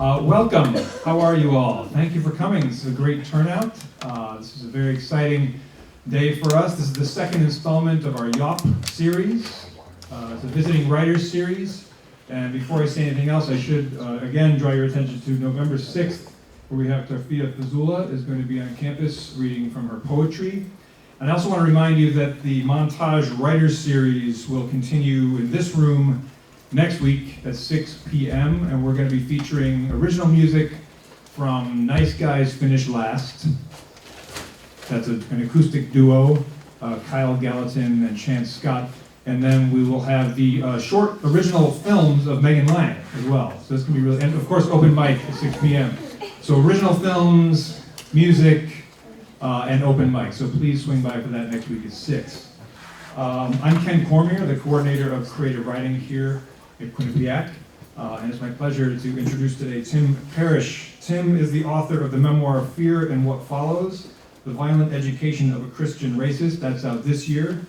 Welcome. How are you all? Thank you for coming. This is a great turnout. This is a very exciting day for us. This is the second installment of our YAWP series. It's a visiting writers series. And before I say anything else, I should again draw your attention to November 6th, where we have Tarfia Fazula is going to be on campus reading from her poetry. And I also want to remind you that the Montage Writers Series will continue in this room next week at 6 p.m. and we're going to be featuring original music from Nice Guys Finish Last. That's an acoustic duo, Kyle Gallatin and Chance Scott. And then we will have the short original films of Megan Lang as well. So this can be really, and of course open mic at 6 p.m. So original films, music, and open mic. So please swing by for that next week at 6. I'm Ken Cormier, the coordinator of creative writing here at Quinnipiac. And it's my pleasure to introduce today Tim Parrish. Tim is the author of the memoir Fear and What Follows, The Violent Education of a Christian Racist. That's out this year.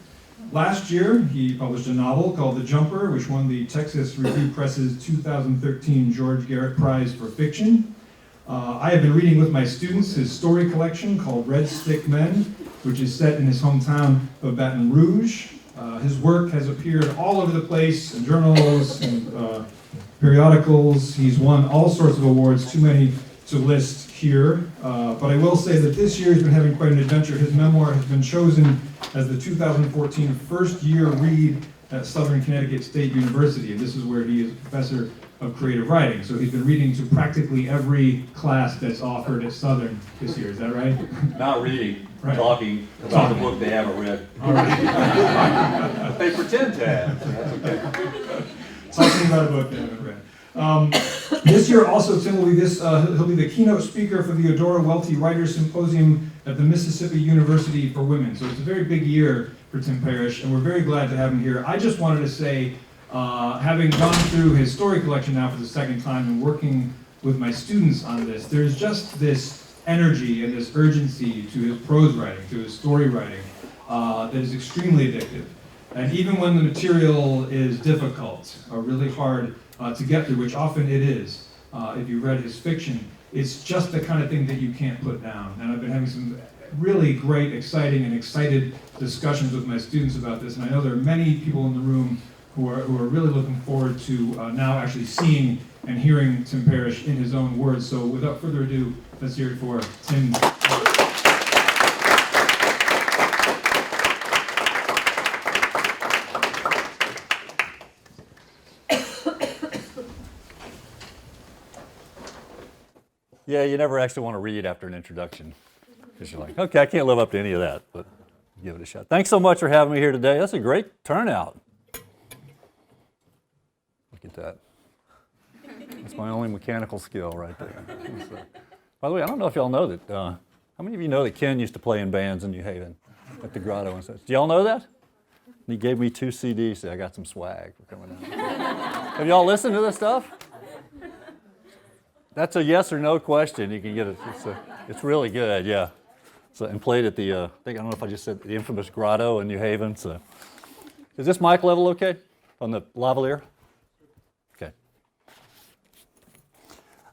Last year, he published a novel called The Jumper, which won the Texas Review Press's 2013 George Garrett Prize for Fiction. I have been reading with my students his story collection called Red Stick Men, which is set in his hometown of Baton Rouge. His work has appeared all over the place in journals and periodicals. He's won all sorts of awards, too many to list here. But I will say that this year he's been having quite an adventure. His memoir has been chosen as the 2014 first-year read at Southern Connecticut State University. And this is where he is a professor of creative writing. So he's been reading to practically every class that's offered at Southern this year. Is that right? Not reading, right. Talking about the book they haven't read. All right. But they pretend to have, so that's okay. Talking about a book they haven't read. This year also, Tim will be he'll be the keynote speaker for the Eudora Welty Writers Symposium at the Mississippi University for Women. So it's a very big year for Tim Parrish, and we're very glad to have him here. I just wanted to say, having gone through his story collection now for the second time and working with my students on this, there's just this energy and this urgency to his prose writing, to his story writing, that is extremely addictive. And even when the material is difficult or really hard to get through, which often it is, if you read his fiction, it's just the kind of thing that you can't put down. And I've been having some really great, exciting, and excited discussions with my students about this. And I know there are many people in the room who are really looking forward to now actually seeing and hearing Tim Parrish in his own words. So without further ado, let's hear it for Tim. Yeah, you never actually want to read after an introduction, because you're like, okay, I can't live up to any of that, but give it a shot. Thanks so much for having me here today. That's a great turnout. Look at that. That's my only mechanical skill right there. So, by the way, I don't know if y'all know that, how many of you know that Ken used to play in bands in New Haven at the Grotto and such? Do y'all know that? He gave me 2 CDs, so I got some swag for coming out. Have y'all listened to this stuff? That's a yes or no question. You can get it. It's really good, yeah. So, and played at the, I don't know if I just said the infamous Grotto in New Haven. So, is this mic level okay on the lavalier? Okay.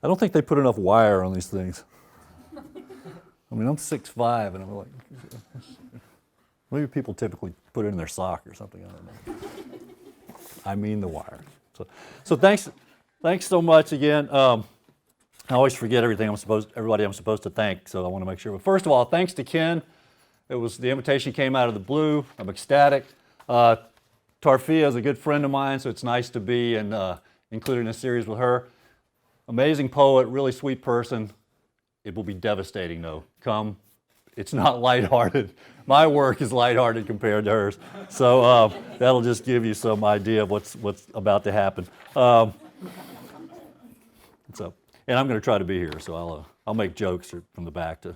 I don't think they put enough wire on these things. I mean, I'm 6'5", and I'm like, maybe people typically put it in their sock or something. I don't know. I mean the wire. So thanks so much again. I always forget everybody I'm supposed to thank, so I want to make sure. But first of all, thanks to Ken. The invitation came out of the blue. I'm ecstatic. Tarfia is a good friend of mine, so it's nice to be included in a series with her. Amazing poet, really sweet person. It will be devastating, though. It's not lighthearted. My work is lighthearted compared to hers, so that'll just give you some idea of what's about to happen. And I'm going to try to be here, so I'll make jokes from the back to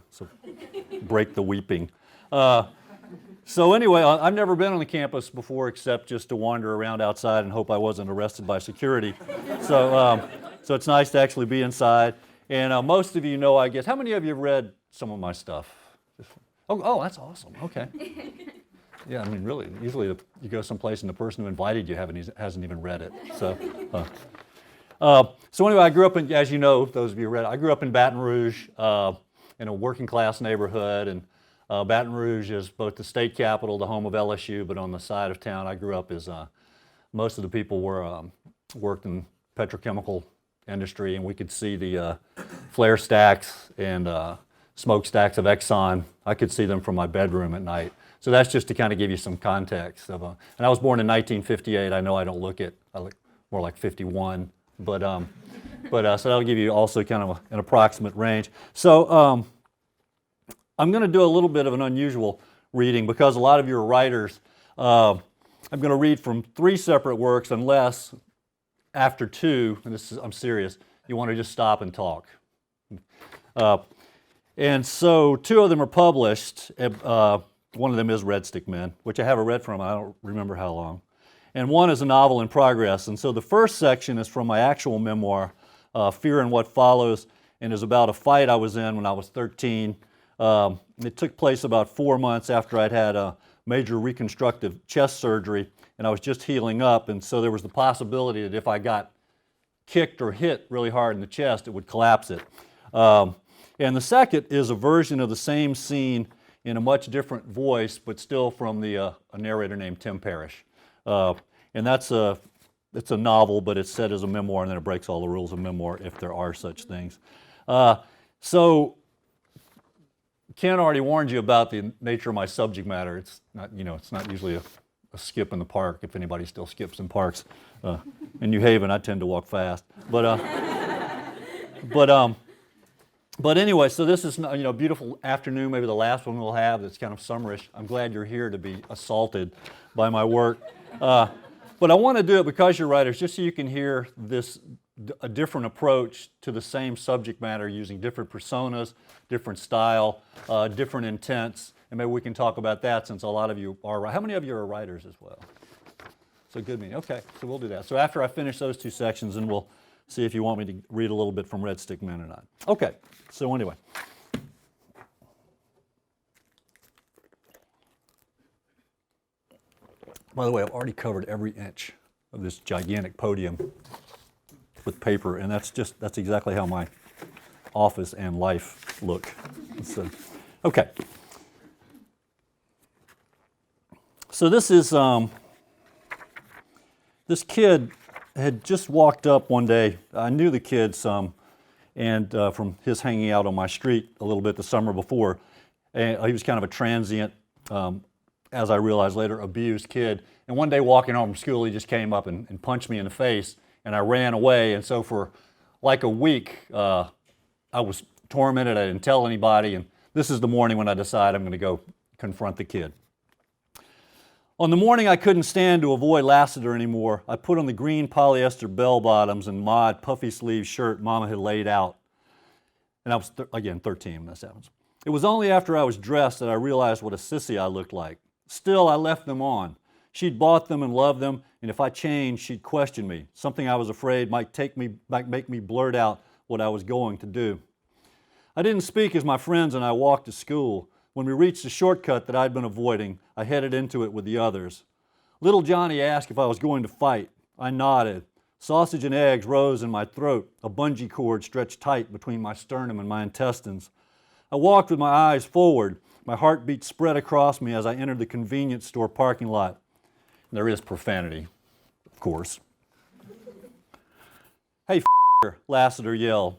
break the weeping. So anyway, I've never been on the campus before except just to wander around outside and hope I wasn't arrested by security. So it's nice to actually be inside. And most of you know, I guess, how many of you have read some of my stuff? Oh, that's awesome. Okay. Yeah, I mean, really, usually you go someplace and the person who invited you hasn't even read it. So. So anyway, I grew up in, as you know, those of you who read, I grew up in Baton Rouge in a working class neighborhood, and Baton Rouge is both the state capital, the home of LSU, but on the side of town I grew up is most of the people were worked in petrochemical industry, and we could see the flare stacks and smokestacks of Exxon. I could see them from my bedroom at night. So that's just to kind of give you some context of. And I was born in 1958. I know I look more like 51, but so that'll give you also kind of an approximate range. So I'm going to do a little bit of an unusual reading because a lot of you are writers. I'm going to read from 3 separate works, unless after 2, and I'm serious, you want to just stop and talk. And so 2 of them are published. One of them is Red Stick Men, which I haven't read from, I don't remember how long. And one is a novel in progress. And so the first section is from my actual memoir, Fear and What Follows, and is about a fight I was in when I was 13. It took place about 4 months after I'd had a major reconstructive chest surgery, and I was just healing up, and so there was the possibility that if I got kicked or hit really hard in the chest, it would collapse it. And the second is a version of the same scene in a much different voice, but still from a narrator named Tim Parrish. And it's a novel, but it's set as a memoir, and then it breaks all the rules of memoir if there are such things. So Ken already warned you about the nature of my subject matter. It's not, it's not usually a skip in the park, if anybody still skips in parks. In New Haven, I tend to walk fast. But anyway, so this is a beautiful afternoon, maybe the last one we'll have that's kind of summerish. I'm glad you're here to be assaulted by my work. But I want to do it because you're writers, just so you can hear a different approach to the same subject matter using different personas, different style, different intents, and maybe we can talk about that since a lot of you are. How many of you are writers as well? So good meeting. Okay, so we'll do that. So after I finish those 2 sections, then we'll see if you want me to read a little bit from Red Stick Men or not. Okay, so anyway. By the way, I've already covered every inch of this gigantic podium with paper, and that's exactly how my office and life look. So, okay. So this is, this kid had just walked up one day. I knew the kid some, and from his hanging out on my street a little bit the summer before. And he was kind of a transient, as I realized later, abused kid. And one day walking home from school, he just came up and punched me in the face, and I ran away. And so for like a week, I was tormented. I didn't tell anybody. And this is the morning when I decided I'm going to go confront the kid. On the morning I couldn't stand to avoid Lassiter anymore, I put on the green polyester bell-bottoms and mod puffy sleeve shirt Mama had laid out. And I was, again, 13 when this happens. It was only after I was dressed that I realized what a sissy I looked like. Still, I left them on. She'd bought them and loved them, and if I changed, she'd question me, something I was afraid might make me blurt out what I was going to do. I didn't speak as my friends and I walked to school. When we reached the shortcut that I'd been avoiding, I headed into it with the others. Little Johnny asked if I was going to fight. I nodded. Sausage and eggs rose in my throat. A bungee cord stretched tight between my sternum and my intestines. I walked with my eyes forward. My heartbeat spread across me as I entered the convenience store parking lot. There is profanity, of course. "Hey, f***er," Lassiter yelled.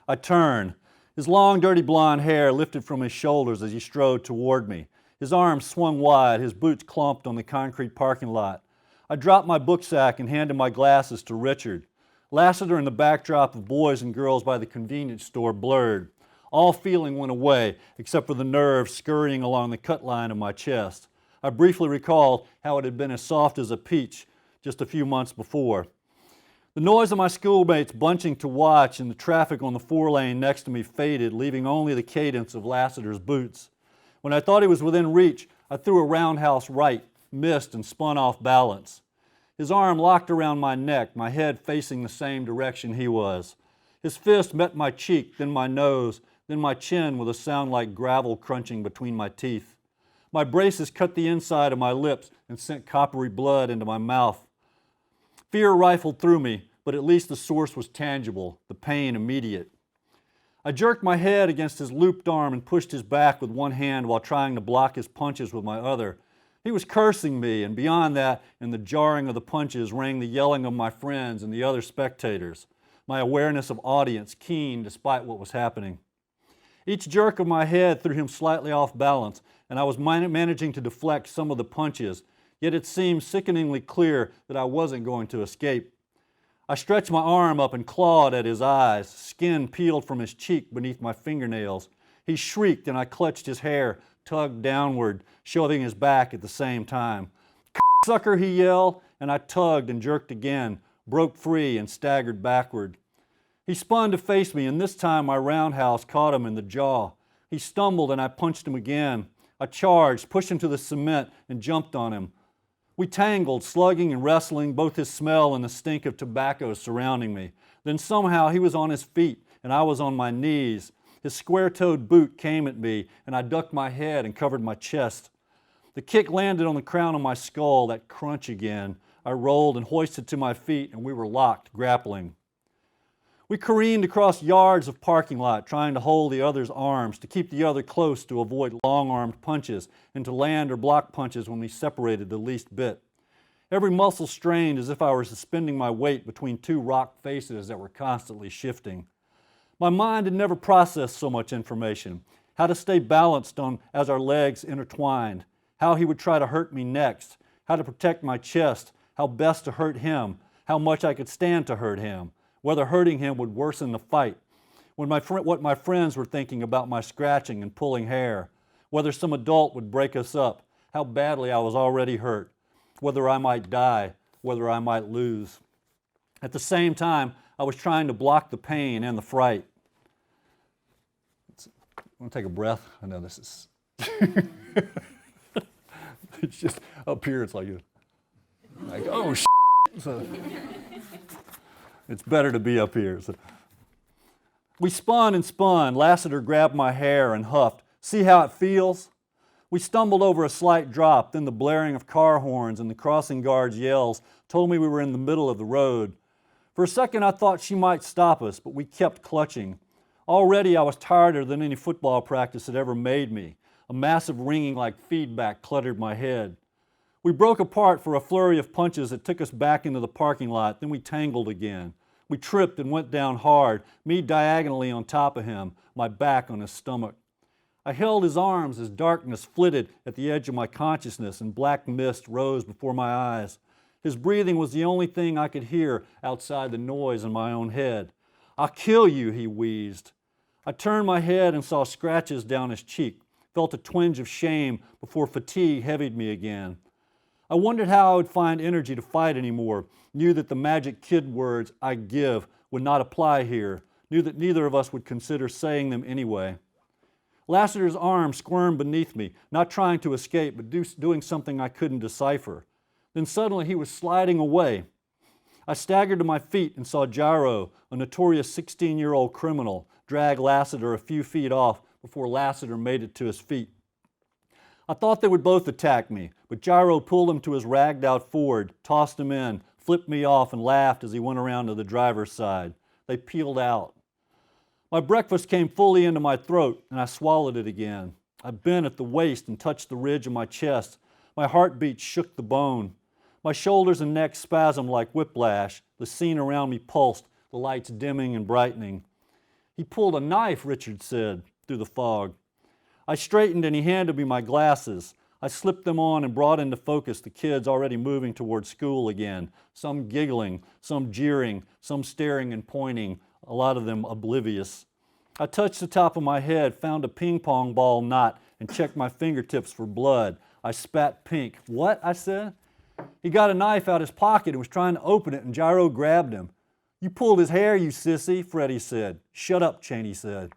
I turned. His long, dirty blonde hair lifted from his shoulders as he strode toward me. His arms swung wide, his boots clomped on the concrete parking lot. I dropped my book sack and handed my glasses to Richard. Lassiter and the backdrop of boys and girls by the convenience store blurred. All feeling went away, except for the nerves scurrying along the cut line of my chest. I briefly recalled how it had been as soft as a peach just a few months before. The noise of my schoolmates bunching to watch and the traffic on the 4-lane next to me faded, leaving only the cadence of Lassiter's boots. When I thought he was within reach, I threw a roundhouse right, missed, and spun off balance. His arm locked around my neck, my head facing the same direction he was. His fist met my cheek, then my nose, then my chin with a sound like gravel crunching between my teeth. My braces cut the inside of my lips and sent coppery blood into my mouth. Fear rifled through me, but at least the source was tangible, the pain immediate. I jerked my head against his looped arm and pushed his back with one hand while trying to block his punches with my other. He was cursing me, and beyond that, in the jarring of the punches, rang the yelling of my friends and the other spectators, my awareness of audience keen despite what was happening. Each jerk of my head threw him slightly off balance, and I was managing to deflect some of the punches, yet it seemed sickeningly clear that I wasn't going to escape. I stretched my arm up and clawed at his eyes. Skin peeled from his cheek beneath my fingernails. He shrieked, and I clutched his hair, tugged downward, shoving his back at the same time. "Sucker," he yelled, and I tugged and jerked again, broke free and staggered backward. He spun to face me, and this time my roundhouse caught him in the jaw. He stumbled, and I punched him again. I charged, pushed him to the cement, and jumped on him. We tangled, slugging and wrestling, both his smell and the stink of tobacco surrounding me. Then somehow he was on his feet, and I was on my knees. His square-toed boot came at me, and I ducked my head and covered my chest. The kick landed on the crown of my skull, that crunch again. I rolled and hoisted to my feet, and we were locked, grappling. We careened across yards of parking lot, trying to hold the other's arms, to keep the other close to avoid long-armed punches, and to land or block punches when we separated the least bit. Every muscle strained as if I were suspending my weight between two rock faces that were constantly shifting. My mind had never processed so much information. How to stay balanced as our legs intertwined, how he would try to hurt me next, how to protect my chest, how best to hurt him, how much I could stand to hurt him, whether hurting him would worsen the fight, what my friends were thinking about my scratching and pulling hair, whether some adult would break us up, how badly I was already hurt, whether I might die, whether I might lose. At the same time, I was trying to block the pain and the fright. Want to take a breath? I know this is... It's just up here, it's like oh, so, it's better to be up here. So. We spun and spun. Lassiter grabbed my hair and huffed. "See how it feels?" We stumbled over a slight drop, then the blaring of car horns and the crossing guard's yells told me we were in the middle of the road. For a second I thought she might stop us, but we kept clutching. Already I was tireder than any football practice had ever made me. A massive ringing like feedback cluttered my head. We broke apart for a flurry of punches that took us back into the parking lot, then we tangled again. We tripped and went down hard, me diagonally on top of him, my back on his stomach. I held his arms as darkness flitted at the edge of my consciousness and black mist rose before my eyes. His breathing was the only thing I could hear outside the noise in my own head. "I'll kill you," he wheezed. I turned my head and saw scratches down his cheek, felt a twinge of shame before fatigue heavied me again. I wondered how I would find energy to fight anymore, knew that the magic kid words, "I give," would not apply here, knew that neither of us would consider saying them anyway. Lassiter's arm squirmed beneath me, not trying to escape, but doing something I couldn't decipher. Then suddenly he was sliding away. I staggered to my feet and saw Gyro, a notorious 16-year-old criminal, drag Lassiter a few feet off before Lassiter made it to his feet. I thought they would both attack me, but Gyro pulled him to his ragged-out Ford, tossed him in, flipped me off, and laughed as he went around to the driver's side. They peeled out. My breakfast came fully into my throat, and I swallowed it again. I bent at the waist and touched the ridge of my chest. My heartbeat shook the bone. My shoulders and neck spasmed like whiplash. The scene around me pulsed, the lights dimming and brightening. "He pulled a knife," Richard said, through the fog. I straightened and he handed me my glasses. I slipped them on and brought into focus the kids already moving toward school again, some giggling, some jeering, some staring and pointing, a lot of them oblivious. I touched the top of my head, found a ping pong ball knot, and checked my fingertips for blood. I spat pink. "What?" I said. He got a knife out his pocket and was trying to open it, and Gyro grabbed him. "You pulled his hair, you sissy," Freddie said. "Shut up," Cheney said.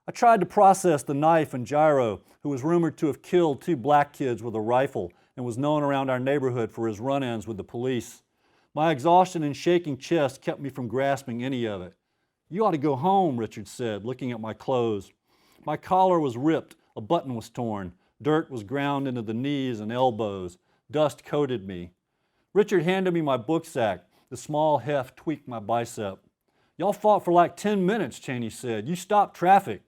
I tried to process the knife and Gyro, who was rumored to have killed 2 black kids with a rifle and was known around our neighborhood for his run-ins with the police. My exhaustion and shaking chest kept me from grasping any of it. "You ought to go home," Richard said, looking at my clothes. My collar was ripped, a button was torn, dirt was ground into the knees and elbows, dust coated me. Richard handed me my book sack. The small heft tweaked my bicep. "Y'all fought for like 10 minutes, Cheney said. You stopped traffic."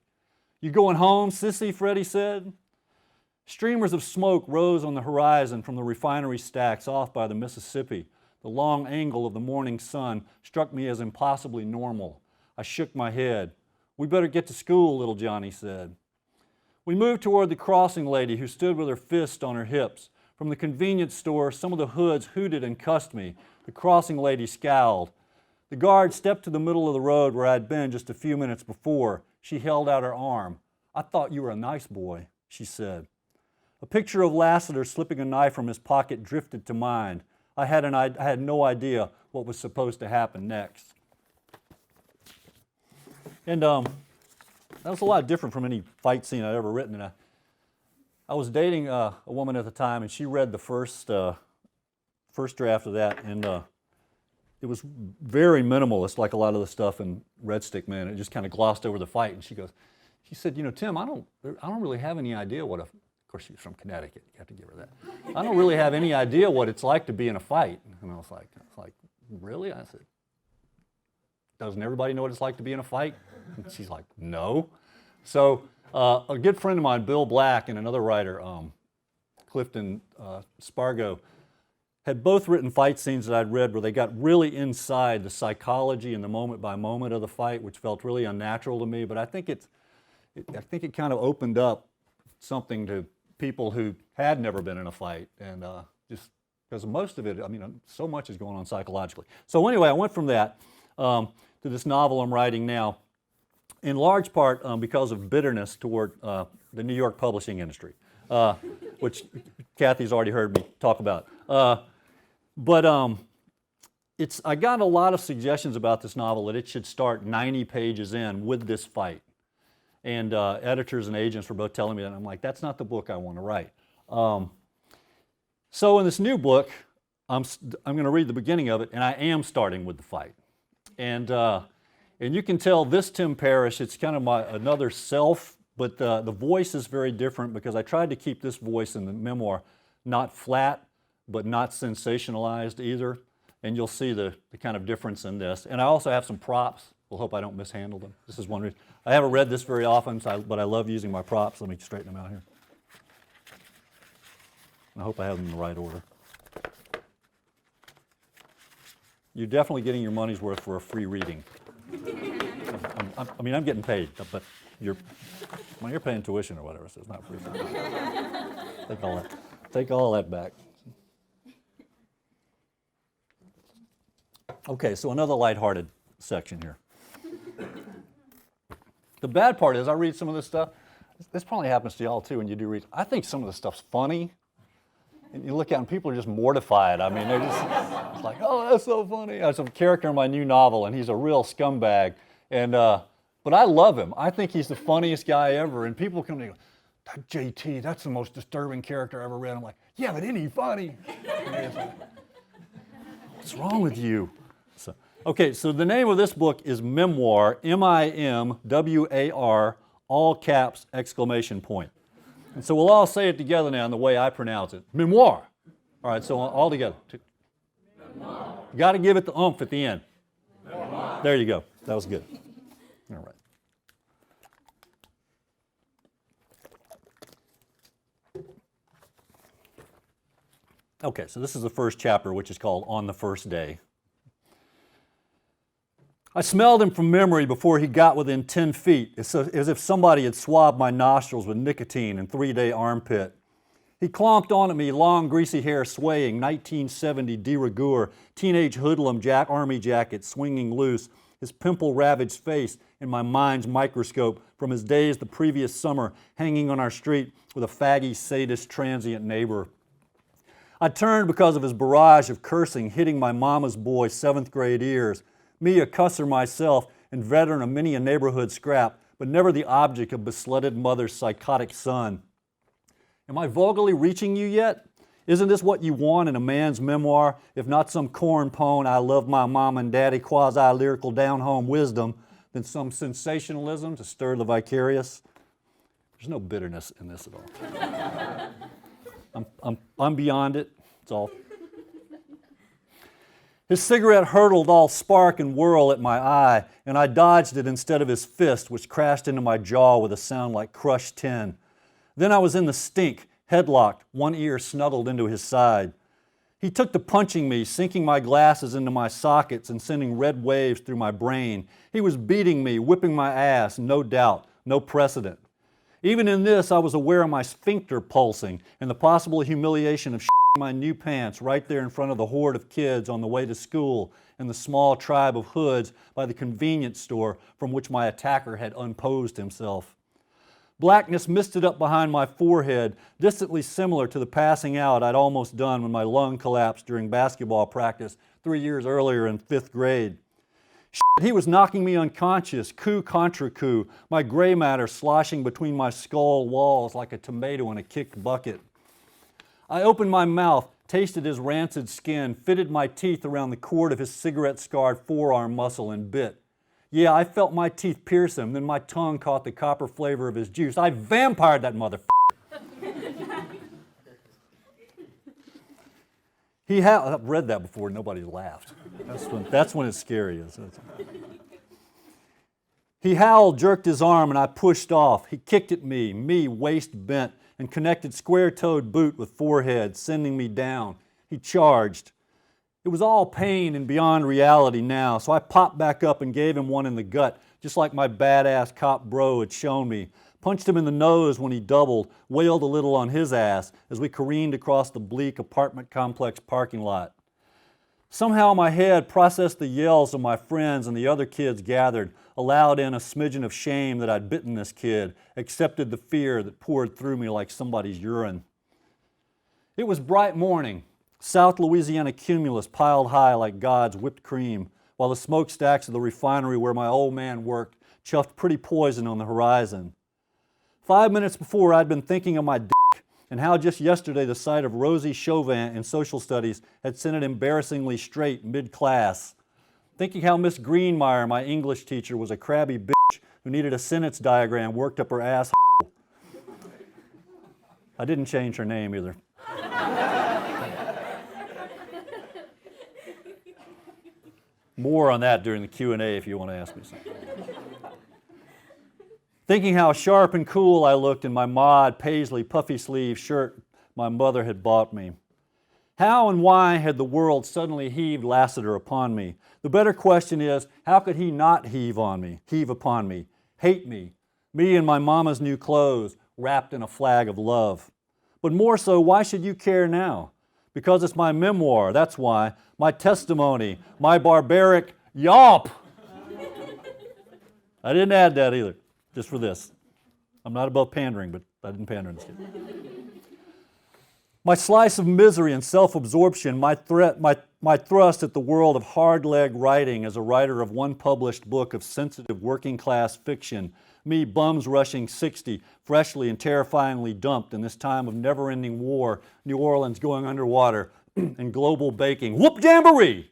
"You going home, sissy?" Freddie said. Streamers of smoke rose on the horizon from the refinery stacks off by the Mississippi. The long angle of the morning sun struck me as impossibly normal. I shook my head. "We better get to school," little Johnny said. We moved toward the crossing lady who stood with her fist on her hips. From the convenience store, some of the hoods hooted and cussed me. The crossing lady scowled. The guard stepped to the middle of the road where I'd been just a few minutes before. She held out her arm. "I thought you were a nice boy," she said. A picture of Lassiter slipping a knife from his pocket drifted to mind. I had no idea what was supposed to happen next. And that was a lot different from any fight scene I'd ever written. And I was dating a woman at the time, and she read the first draft of that, and it was very minimalist, like a lot of the stuff in Red Stick Man. It just kind of glossed over the fight, and she said, "You know, Tim, I don't really have any idea what a..." Of course, she's from Connecticut. You have to give her that. "I don't really have any idea what it's like to be in a fight." And I was like, "Really?" I said, "Doesn't everybody know what it's like to be in a fight?" And she's like, "No." So a good friend of mine, Bill Black, and another writer, Clifton Spargo, had both written fight scenes that I'd read where they got really inside the psychology and the moment by moment of the fight, which felt really unnatural to me. But I think it kind of opened up something to people who had never been in a fight, and just because most of it, I mean, so much is going on psychologically. So anyway, I went from that to this novel I'm writing now, in large part because of bitterness toward the New York publishing industry, which Kathy's already heard me talk about. But I got a lot of suggestions about this novel that it should start 90 pages in with this fight. And editors and agents were both telling me that, and I'm like, that's not the book I want to write. So in this new book, I'm going to read the beginning of it, and I am starting with the fight. And you can tell this Tim Parrish, it's kind of another self, but the voice is very different because I tried to keep this voice in the memoir not flat, but not sensationalized either. And you'll see the kind of difference in this. And I also have some props. We'll hope I don't mishandle them. This is one reason. I haven't read this very often, but I love using my props. Let me straighten them out here. I hope I have them in the right order. You're definitely getting your money's worth for a free reading. I'm getting paid, but you're paying tuition or whatever, so it's not free. Take all that back. Okay, so another lighthearted section here. The bad part is I read some of this stuff. This probably happens to y'all too when you do read. I think some of the stuff's funny. And you look at it and people are just mortified. I mean, they're just it's like, "Oh, that's so funny." There's a character in my new novel, and he's a real scumbag. And but I love him. I think he's the funniest guy ever. And people come to me and go, "That JT, that's the most disturbing character I ever read." I'm like, "Yeah, but isn't he funny?" Like, what's wrong with you? Okay, so the name of this book is Memoir, M-I-M-W-A-R, all caps, exclamation point. And so we'll all say it together now in the way I pronounce it. Memoir. All right, so all together. Memoir. You got to give it the oomph at the end. Memoir. There you go. That was good. All right. Okay, so this is the first chapter, which is called On the First Day. I smelled him from memory before he got within 10 feet, as if somebody had swabbed my nostrils with nicotine and 3-day armpit. He clomped on at me, long greasy hair swaying, 1970 de rigueur, teenage hoodlum army jacket swinging loose, his pimple-ravaged face in my mind's microscope from his days the previous summer hanging on our street with a faggy, sadist, transient neighbor. I turned because of his barrage of cursing hitting my mama's boy 7th grade ears. Me, a cusser myself, and veteran of many a neighborhood scrap, but never the object of beslutted mother's psychotic son. Am I vulgarly reaching you yet? Isn't this what you want in a man's memoir, if not some corn pone, I love my mom and daddy, quasi-lyrical down-home wisdom, then some sensationalism to stir the vicarious? There's no bitterness in this at all. I'm beyond it. It's all. His cigarette hurtled all spark and whirl at my eye, and I dodged it instead of his fist, which crashed into my jaw with a sound like crushed tin. Then I was in the stink, headlocked, one ear snuggled into his side. He took to punching me, sinking my glasses into my sockets and sending red waves through my brain. He was beating me, whipping my ass, no doubt, no precedent. Even in this, I was aware of my sphincter pulsing and the possible humiliation of shitting my new pants right there in front of the horde of kids on the way to school and the small tribe of hoods by the convenience store from which my attacker had unposed himself. Blackness misted up behind my forehead, distantly similar to the passing out I'd almost done when my lung collapsed during basketball practice 3 years earlier in 5th grade. He was knocking me unconscious, coup contra coup, my gray matter sloshing between my skull walls like a tomato in a kicked bucket. I opened my mouth, tasted his rancid skin, fitted my teeth around the cord of his cigarette-scarred forearm muscle and bit. Yeah, I felt my teeth pierce him, then my tongue caught the copper flavor of his juice. I vampired that motherfucker. I've read that before, nobody laughed. That's when it's scary. He howled, jerked his arm, and I pushed off. He kicked at me, waist bent, and connected square-toed boot with forehead, sending me down. He charged. It was all pain and beyond reality now, so I popped back up and gave him one in the gut, just like my badass cop bro had shown me. Punched him in the nose when he doubled, wailed a little on his ass as we careened across the bleak apartment complex parking lot. Somehow my head processed the yells of my friends and the other kids gathered, allowed in a smidgen of shame that I'd bitten this kid, accepted the fear that poured through me like somebody's urine. It was bright morning. South Louisiana cumulus piled high like God's whipped cream, while the smokestacks of the refinery where my old man worked chuffed pretty poison on the horizon. 5 minutes before, I'd been thinking of my dick and how just yesterday the sight of Rosie Chauvin in social studies had sent it embarrassingly straight mid-class. Thinking how Miss Greenmeyer, my English teacher, was a crabby bitch who needed a sentence diagram worked up her asshole. I didn't change her name either. More on that during the Q&A if you want to ask me something. Thinking how sharp and cool I looked in my mod paisley puffy sleeve shirt my mother had bought me. How and why had the world suddenly heaved Lassiter upon me? The better question is, how could he not heave upon me, hate me in my mama's new clothes, wrapped in a flag of love? But more so, why should you care now? Because it's my memoir, that's why. My testimony, my barbaric YAWP. I didn't add that either, just for this. I'm not above pandering, but I didn't pander in this case. My slice of misery and self-absorption, my thrust at the world of hard-leg writing as a writer of one published book of sensitive working-class fiction, me bums rushing 60, freshly and terrifyingly dumped in this time of never-ending war, New Orleans going underwater, and global baking. Whoop jamboree!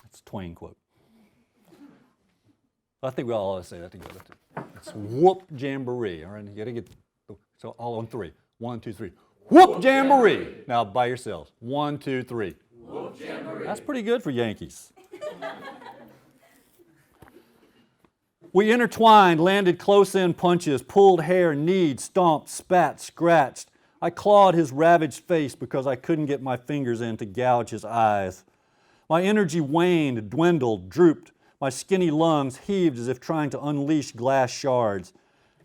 That's a Twain quote. I think we all always say that together too. It's whoop jamboree. All right, you gotta get so all on three. 1, 2, 3. Whoop jamboree! Now by yourselves. 1, 2, 3. Whoop jamboree. That's pretty good for Yankees. We intertwined, landed close-in punches, pulled hair, kneed, stomped, spat, scratched. I clawed his ravaged face because I couldn't get my fingers in to gouge his eyes. My energy waned, dwindled, drooped. My skinny lungs heaved as if trying to unleash glass shards.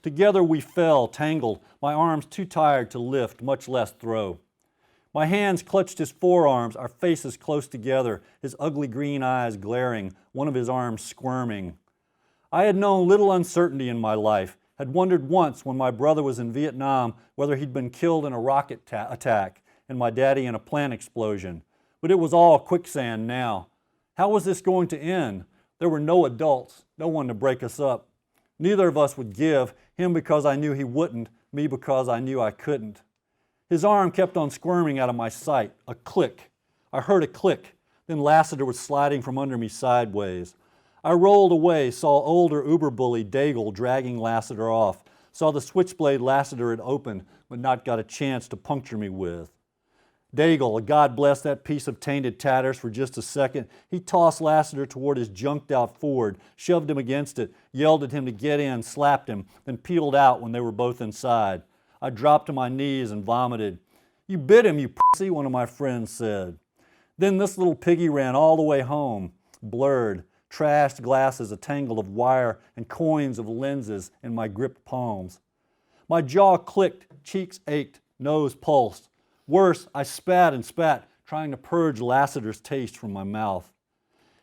Together we fell, tangled, my arms too tired to lift, much less throw. My hands clutched his forearms, our faces close together, his ugly green eyes glaring, one of his arms squirming. I had known little uncertainty in my life, had wondered once when my brother was in Vietnam whether he'd been killed in a rocket attack and my daddy in a plant explosion. But it was all quicksand now. How was this going to end? There were no adults, no one to break us up. Neither of us would give, him because I knew he wouldn't, me because I knew I couldn't. His arm kept on squirming out of my sight. A click. I heard a click. Then Lassiter was sliding from under me sideways. I rolled away, saw older Uber bully Daigle dragging Lassiter off, saw the switchblade Lassiter had opened but not got a chance to puncture me with. Daigle, God bless that piece of tainted tatters for just a second. He tossed Lassiter toward his junked-out Ford, shoved him against it, yelled at him to get in, slapped him, then peeled out when they were both inside. I dropped to my knees and vomited. "You bit him, you pussy," one of my friends said. Then this little piggy ran all the way home, blurred, trashed glasses, a tangle of wire and coins of lenses in my gripped palms. My jaw clicked, cheeks ached, nose pulsed. Worse, I spat and spat, trying to purge Lassiter's taste from my mouth.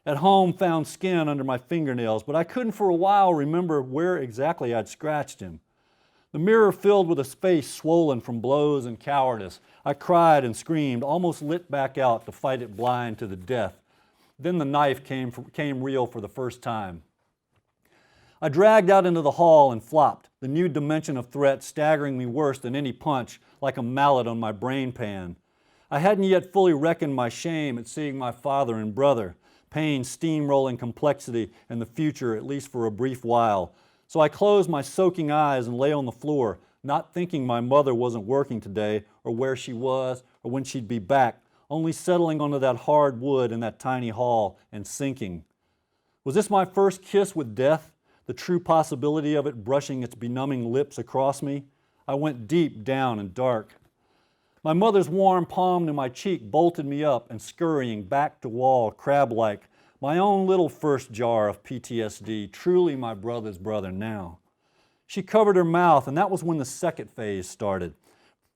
At home, found skin under my fingernails, but I couldn't for a while remember where exactly I'd scratched him. The mirror filled with a face swollen from blows and cowardice. I cried and screamed, almost lit back out to fight it blind to the death. Then the knife came real for the first time. I dragged out into the hall and flopped, the new dimension of threat staggering me worse than any punch, like a mallet on my brain pan. I hadn't yet fully reckoned my shame at seeing my father and brother, pain steamrolling complexity and the future at least for a brief while. So I closed my soaking eyes and lay on the floor, not thinking my mother wasn't working today or where she was or when she'd be back, only settling onto that hard wood in that tiny hall and sinking. Was this my first kiss with death? The true possibility of it brushing its benumbing lips across me? I went deep down and dark. My mother's warm palm to my cheek bolted me up and scurrying back to wall, crab-like, my own little first jar of PTSD, truly my brother's brother now. She covered her mouth, and that was when the second phase started.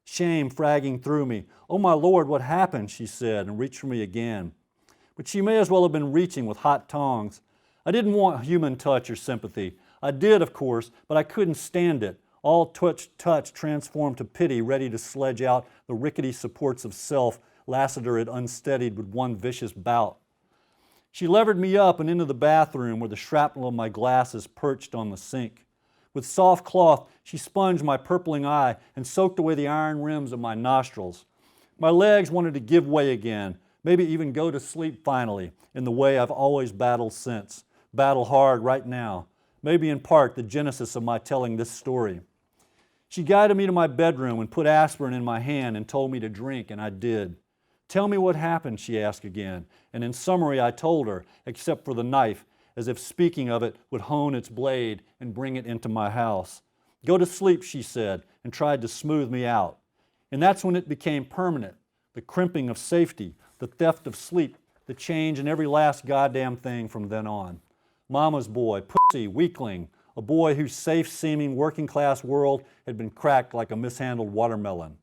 Shame fragging through me. "Oh my Lord, what happened?" she said, and reached for me again. But she may as well have been reaching with hot tongs. I didn't want human touch or sympathy. I did, of course, but I couldn't stand it. All touch transformed to pity, ready to sledge out the rickety supports of self Lassiter had unsteadied with one vicious bout. She levered me up and into the bathroom where the shrapnel of my glasses perched on the sink. With soft cloth, she sponged my purpling eye and soaked away the iron rims of my nostrils. My legs wanted to give way again, maybe even go to sleep finally, in the way I've always battled since. Battle hard right now, maybe in part the genesis of my telling this story. She guided me to my bedroom and put aspirin in my hand and told me to drink, and I did. "Tell me what happened," she asked again, and in summary I told her, except for the knife, as if speaking of it would hone its blade and bring it into my house. "Go to sleep," she said, and tried to smooth me out. And that's when it became permanent, the crimping of safety, the theft of sleep, the change in every last goddamn thing from then on. Mama's boy, pussy, weakling, a boy whose safe-seeming working-class world had been cracked like a mishandled watermelon.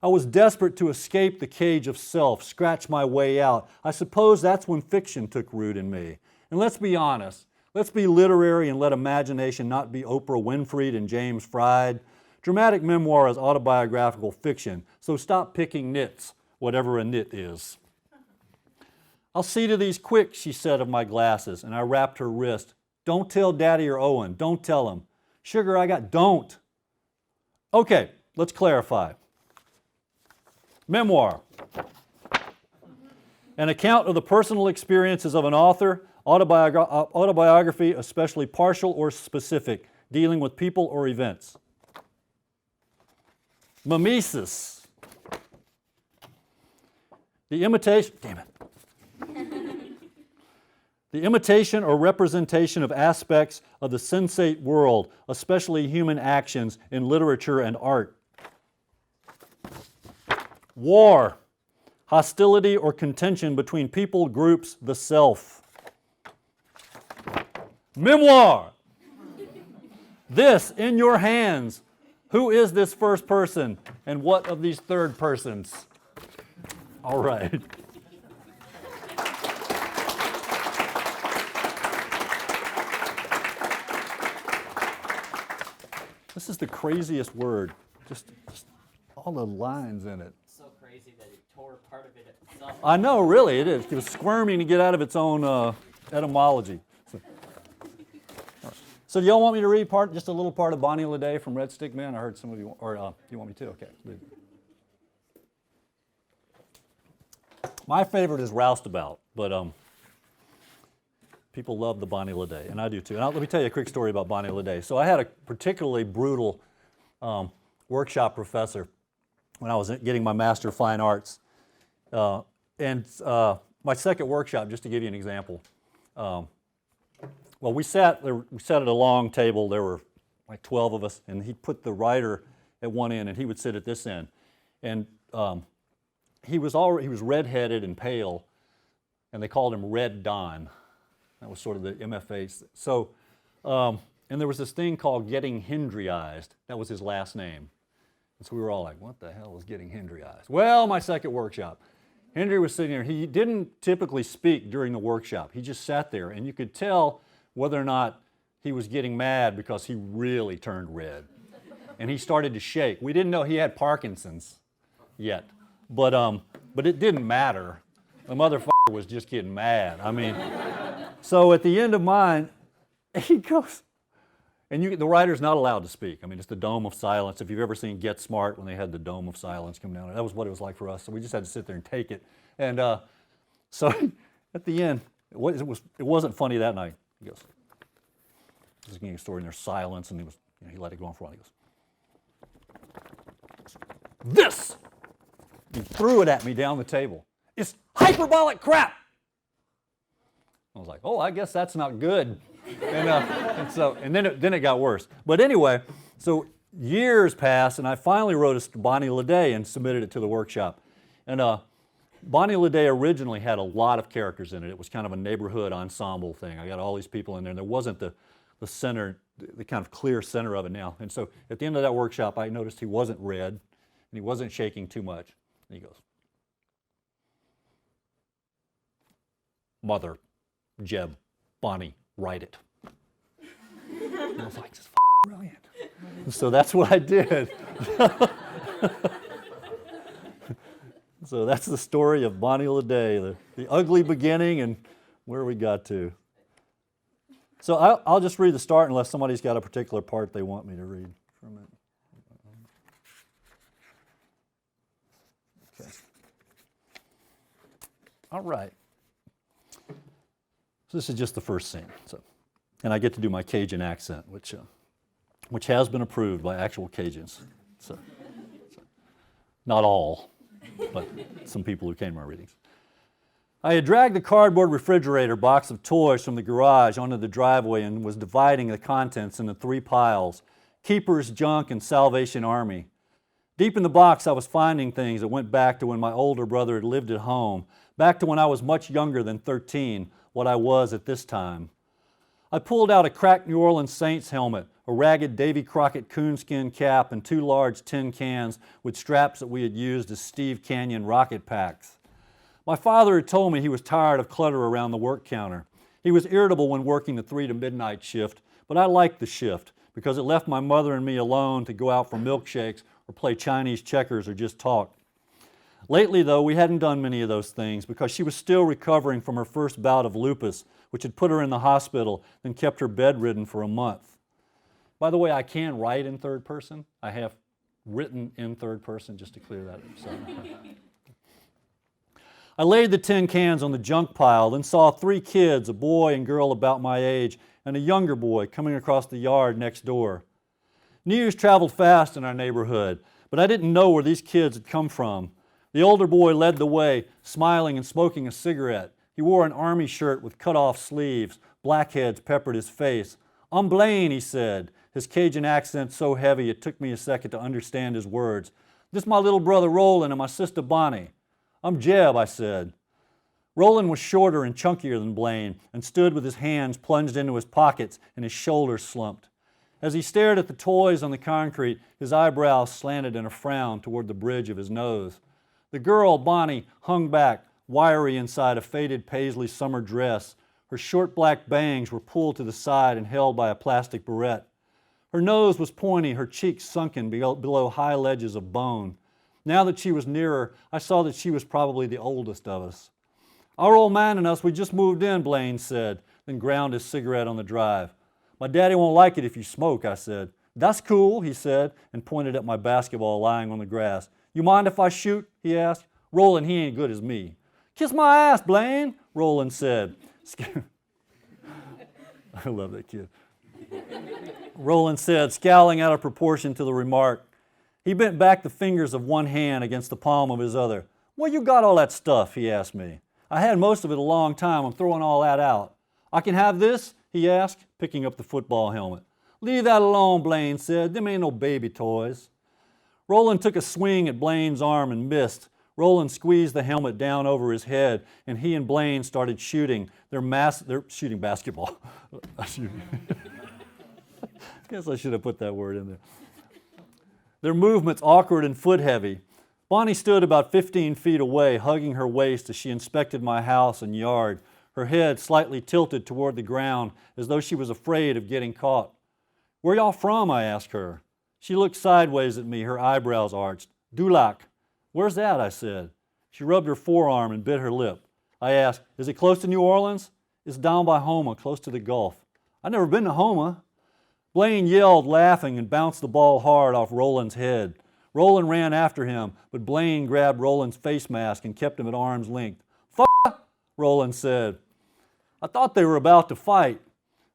I was desperate to escape the cage of self, scratch my way out. I suppose that's when fiction took root in me. And let's be honest, let's be literary and let imagination not be Oprah Winfrey and James Fried. Dramatic memoir is autobiographical fiction, so stop picking nits, whatever a nit is. "I'll see to these quick," she said of my glasses, and I wrapped her wrist. "Don't tell Daddy or Owen. Don't tell him." "Sugar, don't." Okay, let's clarify. Memoir. An account of the personal experiences of an author, autobiography, especially partial or specific, dealing with people or events. Mimesis. The imitation or representation of aspects of the sensate world, especially human actions in literature and art. War. Hostility or contention between people, groups, the self. Memoir. This in your hands. Who is this first person and what of these third persons? All right. This is the craziest word. Just all the lines in it. So crazy that it tore part of it itself. I know, really, it is. It was squirming to get out of its own etymology. So do y'all want me to read just a little part of Bonnie Lede from Red Stick Man? I heard some of you, or you want me to? Okay. My favorite is Roustabout, but people love the Bonnie Lede, and I do too. And let me tell you a quick story about Bonnie Lede. So I had a particularly brutal workshop professor when I was getting my Master of Fine Arts, My second workshop, just to give you an example, well, we sat at a long table. There were like 12 of us, and he put the writer at one end, and he would sit at this end. And he was redheaded and pale, and they called him Red Don. That was sort of the MFA. So, and there was this thing called getting Hendryized. That was his last name. And so we were all like, what the hell is getting Hendryized? Well, my second workshop. Henry was sitting there. He didn't typically speak during the workshop. He just sat there, and you could tell whether or not he was getting mad because he really turned red. And he started to shake. We didn't know he had Parkinson's yet, but it didn't matter. The motherfucker was just getting mad. I mean, so at the end of mine, he goes, and the writer's not allowed to speak. I mean, it's the dome of silence. If you've ever seen Get Smart, when they had the dome of silence come down, that was what it was like for us. So we just had to sit there and take it. And so at the end, it wasn't funny that night. He goes, just giving a story, and there's silence, and he let it go on for a while. He goes, this! He threw it at me down the table. It's hyperbolic crap! I was like, oh, I guess that's not good. And then it got worse. But anyway, so years passed, and I finally wrote a Bonnie Leday and submitted it to the workshop. And Bonnie Leday originally had a lot of characters in it. It was kind of a neighborhood ensemble thing. I got all these people in there, and there wasn't the center, the kind of clear center of it now. And so at the end of that workshop, I noticed he wasn't red, and he wasn't shaking too much. And he goes, Mother, Jeb, Bonnie, write it. And I was like, this is brilliant. And so that's what I did. So that's the story of Bonnie Leday, the ugly beginning and where we got to. So I'll just read the start unless somebody's got a particular part they want me to read from it. Okay. All right. So this is just the first scene. And I get to do my Cajun accent, which has been approved by actual Cajuns. So not all, but some people who came to my readings. I had dragged the cardboard refrigerator box of toys from the garage onto the driveway and was dividing the contents into 3 piles: Keeper's Junk and Salvation Army. Deep in the box, I was finding things that went back to when my older brother had lived at home, back to when I was much younger than 13, what I was at this time. I pulled out a cracked New Orleans Saints helmet, a ragged Davy Crockett coonskin cap, and 2 large tin cans with straps that we had used as Steve Canyon rocket packs. My father had told me he was tired of clutter around the work counter. He was irritable when working the 3 to midnight shift, but I liked the shift because it left my mother and me alone to go out for milkshakes or play Chinese checkers or just talk. Lately, though, we hadn't done many of those things because she was still recovering from her first bout of lupus, which had put her in the hospital and kept her bedridden for a month. By the way, I can write in third person. I have written in third person, just to clear that up. So. I laid the tin cans on the junk pile, then saw 3 kids, a boy and girl about my age, and a younger boy coming across the yard next door. News traveled fast in our neighborhood, but I didn't know where these kids had come from. The older boy led the way, smiling and smoking a cigarette. He wore an army shirt with cut-off sleeves. Blackheads peppered his face. "I'm Blaine," he said, his Cajun accent so heavy it took me a second to understand his words. "This my little brother Roland and my sister Bonnie." "I'm Jeb," I said. Roland was shorter and chunkier than Blaine and stood with his hands plunged into his pockets and his shoulders slumped. As he stared at the toys on the concrete, his eyebrows slanted in a frown toward the bridge of his nose. The girl, Bonnie, hung back, wiry inside a faded paisley summer dress. Her short black bangs were pulled to the side and held by a plastic barrette. Her nose was pointy, her cheeks sunken below high ledges of bone. Now that she was nearer, I saw that she was probably the oldest of us. "Our old man and us, we just moved in," Blaine said, then ground his cigarette on the drive. "My daddy won't like it if you smoke," I said. "That's cool," he said, and pointed at my basketball lying on the grass. "You mind if I shoot?" he asked. "Roland, he ain't good as me." "Kiss my ass, Blaine," Roland said. I love that kid. Roland said, scowling out of proportion to the remark. He bent back the fingers of one hand against the palm of his other. "Where you got all that stuff?" he asked me. "I had most of it a long time. I'm throwing all that out." "I can have this?" he asked, picking up the football helmet. "Leave that alone," Blaine said. "Them ain't no baby toys." Roland took a swing at Blaine's arm and missed. Roland squeezed the helmet down over his head, and he and Blaine started shooting. They're shooting basketball. Guess I should have put that word in there. Their movements awkward and foot-heavy. Bonnie stood about 15 feet away, hugging her waist as she inspected my house and yard, her head slightly tilted toward the ground as though she was afraid of getting caught. "Where y'all from?" I asked her. She looked sideways at me, her eyebrows arched. "Dulac." "Where's that?" I said. She rubbed her forearm and bit her lip. I asked, "Is it close to New Orleans?" "It's down by Homa, close to the Gulf." "I've never been to Homa." Blaine yelled, laughing, and bounced the ball hard off Roland's head. Roland ran after him, but Blaine grabbed Roland's face mask and kept him at arm's length. Roland said. I thought they were about to fight,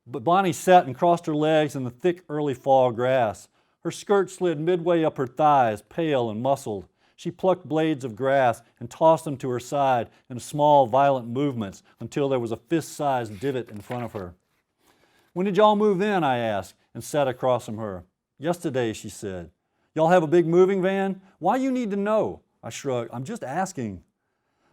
but Bonnie sat and crossed her legs in the thick early fall grass. Her skirt slid midway up her thighs, pale and muscled. She plucked blades of grass and tossed them to her side in small, violent movements until there was a fist-sized divot in front of her. "When did y'all move in?" I asked, and sat across from her. "Yesterday," she said. "Y'all have a big moving van?" "Why you need to know?" I shrugged. "I'm just asking."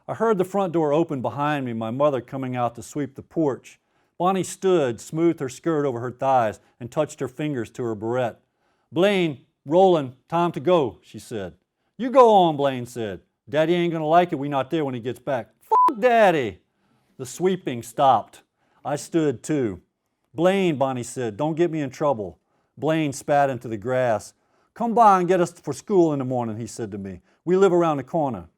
I heard the front door open behind me, my mother coming out to sweep the porch. Bonnie stood, smoothed her skirt over her thighs, and touched her fingers to her barrette. "Blaine, Roland, time to go," she said. "You go on," Blaine said. "Daddy ain't gonna like it we not there when he gets back." "Fuck Daddy!" The sweeping stopped. I stood too. "Blaine," Bonnie said, "don't get me in trouble." Blaine spat into the grass. "Come by and get us for school in the morning," he said to me. "We live around the corner."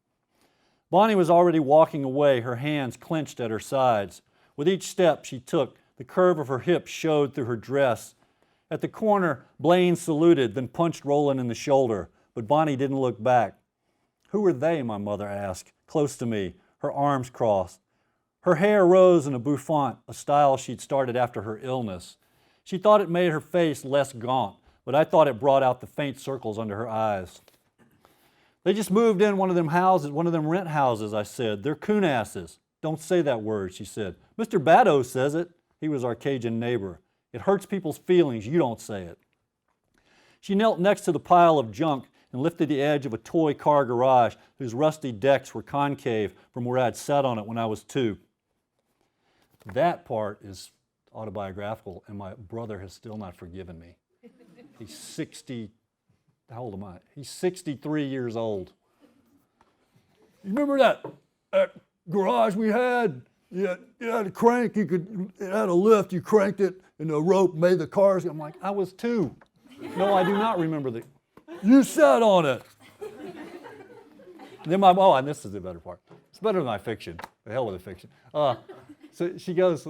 Bonnie was already walking away, her hands clenched at her sides. With each step she took, the curve of her hips showed through her dress. At the corner, Blaine saluted, then punched Roland in the shoulder, but Bonnie didn't look back. "Who are they?" my mother asked, close to me, her arms crossed. Her hair rose in a bouffant, a style she'd started after her illness. She thought it made her face less gaunt, but I thought it brought out the faint circles under her eyes. "They just moved in one of them houses, one of them rent houses," I said. "They're coonasses." "Don't say that word," she said. "Mr. Badeau says it." He was our Cajun neighbor. "It hurts people's feelings. You don't say it." She knelt next to the pile of junk and lifted the edge of a toy car garage whose rusty decks were concave from where I had sat on it when I was 2. That part is autobiographical, and my brother has still not forgiven me. He's 60, how old am I? He's 63 years old. "You remember that garage we had? You had a crank, it had a lift, you cranked it, and the rope made the cars." I'm like, I was 2. "No, I do not remember that." "You sat on it." Then and this is the better part. It's better than my fiction. The hell with the fiction. So she goes,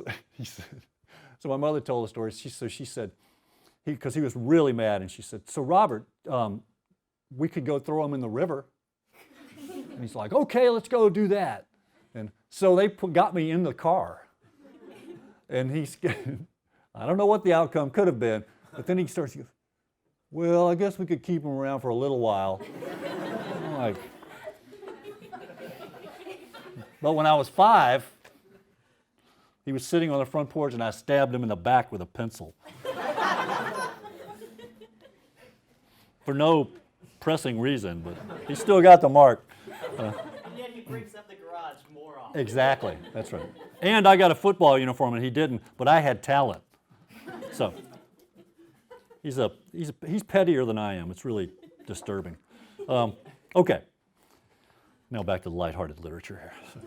so my mother told the story. She said, because he was really mad, and she said, "So Robert, we could go throw him in the river." And he's like, "Okay, let's go do that." And so they got me in the car. And I don't know what the outcome could have been, but then he starts, "Well, I guess we could keep him around for a little while." I'm like, but when I was 5, he was sitting on the front porch and I stabbed him in the back with a pencil. For no pressing reason, but he still got the mark. And yet he breaks up the garage more often. Exactly, that's right. And I got a football uniform and he didn't, but I had talent. So he's pettier than I am. It's really disturbing. Okay. Now back to the lighthearted literature here.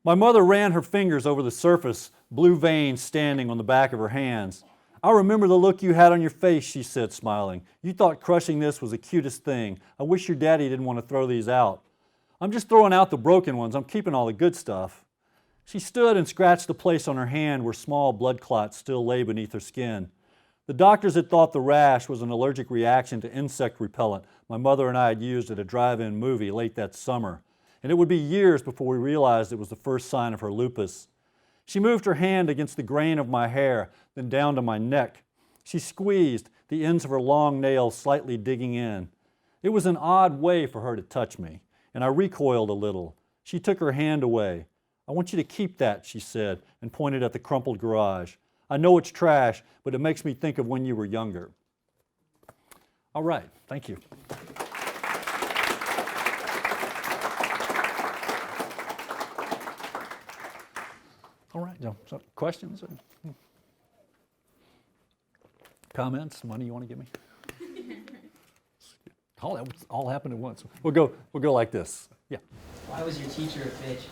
My mother ran her fingers over the surface, blue veins standing on the back of her hands. "I remember the look you had on your face," she said, smiling. "You thought crushing this was the cutest thing. I wish your daddy didn't want to throw these out." "I'm just throwing out the broken ones. I'm keeping all the good stuff." She stood and scratched the place on her hand where small blood clots still lay beneath her skin. The doctors had thought the rash was an allergic reaction to insect repellent my mother and I had used at a drive-in movie late that summer, and it would be years before we realized it was the first sign of her lupus. She moved her hand against the grain of my hair, then down to my neck. She squeezed, the ends of her long nails slightly digging in. It was an odd way for her to touch me. and I recoiled a little. She took her hand away. "I want you to keep that," she said, and pointed at the crumpled garage. "I know it's trash, but it makes me think of when you were younger." All right, thank you. All right, so questions? Comments? Money you want to give me? All happened at once. We'll go like this. Yeah. Why was your teacher a bitch?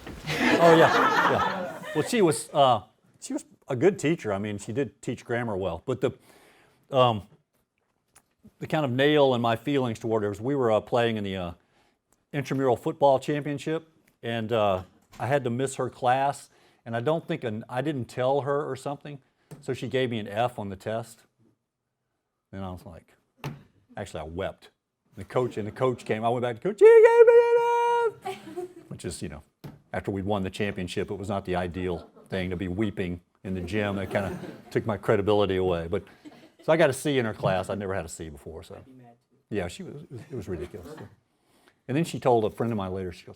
Oh yeah. Well, she was a good teacher. I mean, she did teach grammar well. But the kind of nail in my feelings toward her was we were playing in the intramural football championship, and I had to miss her class, and I didn't tell her or something, so she gave me an F on the test, and I was like, actually I wept. The coach came. I went back to coach. "She gave me an F," which is, after we'd won the championship, it was not the ideal thing to be weeping in the gym. It kind of took my credibility away. But so I got a C in her class. I'd never had a C before. So yeah, it was ridiculous. And then she told a friend of mine later. She goes,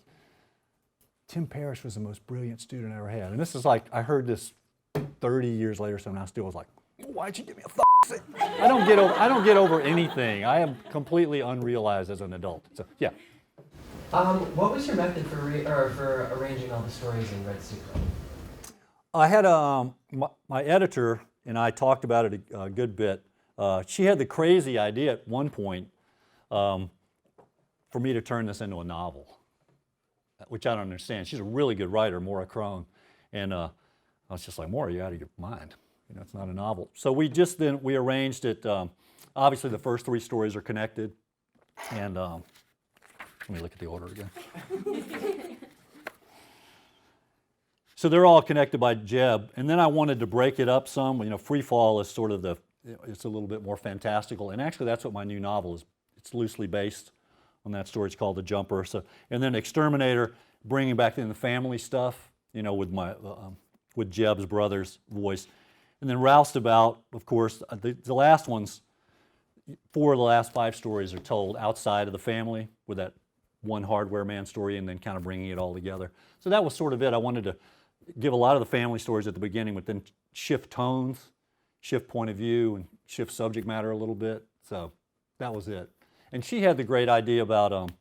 "Tim Parrish was the most brilliant student I ever had." And this is like, I heard this 30 years later, so I still was like, "Why'd you give me a C?" I don't get over anything. I am completely unrealized as an adult. So yeah. What was your method for arranging all the stories in Red Suit? I had my editor and I talked about it a good bit. She had the crazy idea at one point for me to turn this into a novel, which I don't understand. She's a really good writer, Maura Crone, and I was just like, "Maura, you're out of your mind. It's not a novel." So we arranged it. Obviously, the first 3 stories are connected, and let me look at the order again. So they're all connected by Jeb, and then I wanted to break it up some. Free Fall is sort of it's a little bit more fantastical, and actually that's what my new novel is. It's loosely based on that story. It's called The Jumper. So, and then Exterminator, bringing back in the family stuff, with Jeb's brother's voice. And then Roustabout, of course, the last ones, 4 of the last 5 stories are told outside of the family with that one hardware man story and then kind of bringing it all together. So that was sort of it. I wanted to give a lot of the family stories at the beginning, but then shift tones, shift point of view, and shift subject matter a little bit. So that was it. And she had the great idea about,